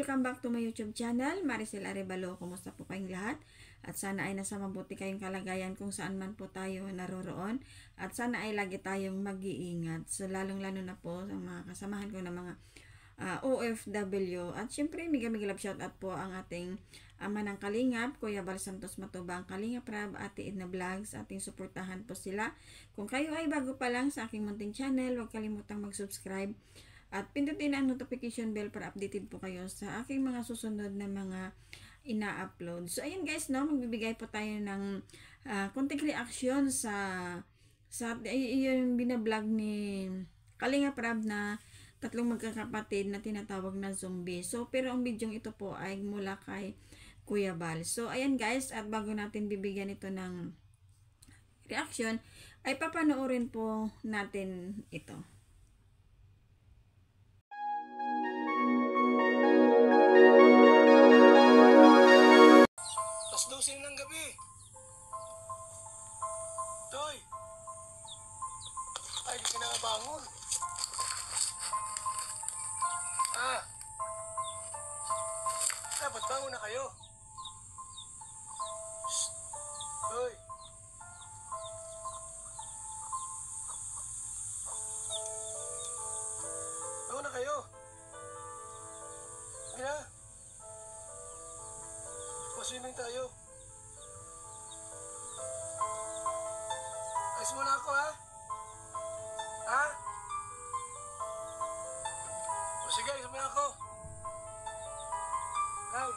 welcome back to my YouTube channel, Maricel Arevalo. Kumusta po kayong lahat? At sana ay nasa mabuti kayong kalagayan kung saan man po tayo naroroon. At sana ay lagi tayong mag-iingat. So lalong-lalo na po sa mga kasamahan ko na mga OFW. At syempre, mega love shoutout po ang ating ama ng Kalingap, Kuya Bal Santos Matubang, Kalingap Rab, Ate Edna Vlogs. Ating suportahan po sila. Kung kayo ay bago pa lang sa aking munting channel, huwag kalimutang mag-subscribe. At pindutin ang notification bell para updated po kayo sa aking mga susunod na mga ina-upload. So, ayun guys, no, magbibigay po tayo ng konting reaction sa yung binablog ni Kalingap Rab na tatlong magkakapatid na tinatawag na zombie. So, pero ang video ito po ay mula kay Kuya Bal. So, ayan guys, at bago natin bibigyan ito ng reaction, ay papanoorin po natin ito. Alas 12 ng gabi. Toy! Ay, di ka nakabangon. Dapat bangon na kayo. Shhh! Toy! Bangon na kayo. Sige na. Paswimming tayo. Ayos muna ako, ha? Ha? O sige, ayos muna ako. Nay,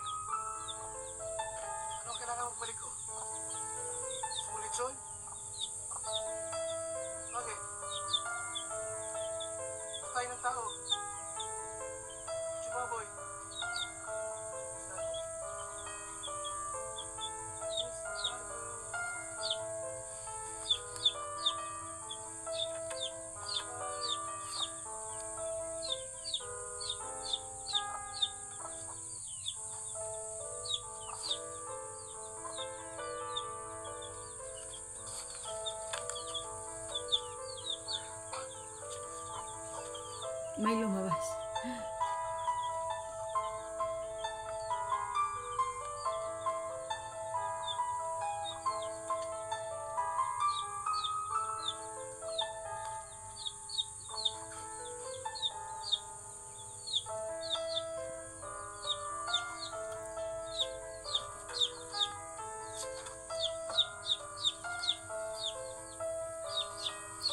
ano kailangan magbalik ko? Sumulitson? Bakit? Patay ng tao. Chumaboy. May lumabas.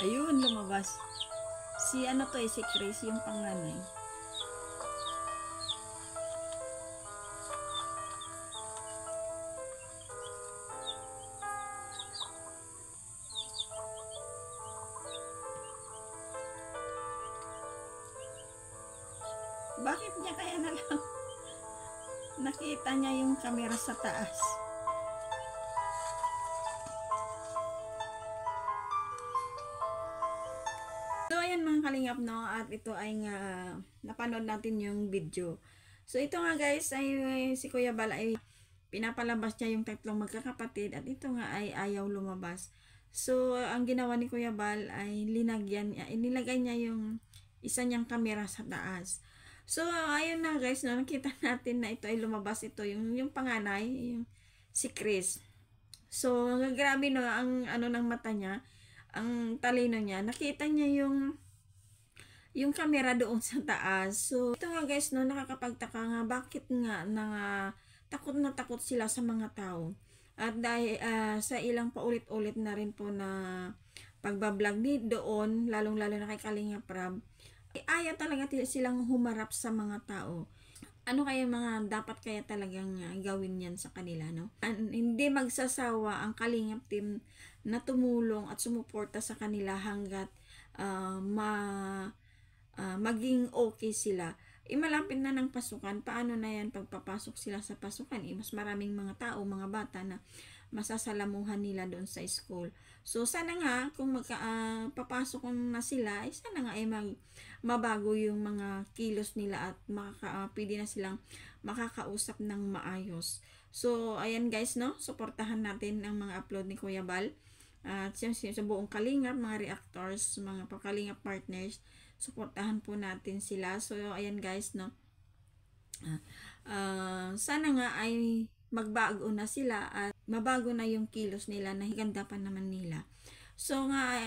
Ayun, lumabas. Si ano to si Chris, yung panganay. Bakit niya kaya na lang nakita niya yung camera sa taas? So, ayan mga kalingap, no? At ito ay nga, napanood natin yung video. So, ito nga guys, ay si Kuya Bal ay pinapalabas niya yung tatlong magkakapatid at ito nga ay ayaw lumabas. So, ang ginawa ni Kuya Bal ay inilagay niya yung isa niyang kamera sa taas. So, ayun na guys, no? Nakita natin na ito ay lumabas. Ito yung panganay, yung si Chris. So, grabe no, ang ano ng mata niya, ang talino niya, nakita niya yung camera doon sa taas. So, ito nga guys, no, nakakapagtaka nga, bakit nga takot na takot sila sa mga tao. At dahil sa ilang paulit-ulit na rin po na pagbablog doon, lalong-lalo na kay Kalingap Rab, ayaw talaga silang humarap sa mga tao. Ano kaya mga dapat kaya talagang gawin yan sa kanila, no? Hindi magsasawa ang Kalingap team na tumulong at sumuporta sa kanila hanggat maging okay sila. Malapit na ng pasukan. Paano na yan pagpapasok sila sa pasukan? Mas maraming mga tao, mga bata na masasalamuhan nila doon sa school. So, sana nga, kung papasok na sila, sana nga ay mabago yung mga kilos nila at pwede na silang makakausap ng maayos. So, ayan guys, no? Suportahan natin ang mga upload ni Kuya Bal. At sa buong Kalingap, mga reactors, mga Kalingap partners, suportahan po natin sila. So, ayan guys, no? Sana nga ay magbago na sila at mabago na yung kilos nila na higanda pa naman nila. So nga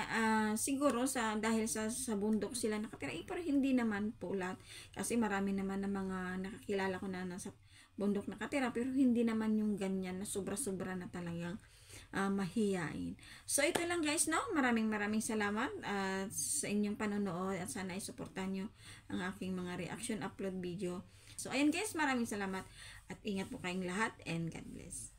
siguro dahil sa bundok sila nakatira, pero hindi naman po lahat kasi marami naman na mga nakakilala ko na nasa bundok nakatira, pero hindi naman yung ganyan na sobra-sobra na talagang mahiyain. So ito lang guys, no? Maraming salamat sa inyong panonood at sana isuportahan nyo ang aking mga reaction upload video. So ayan guys, maraming salamat at ingat po kayong lahat and God bless.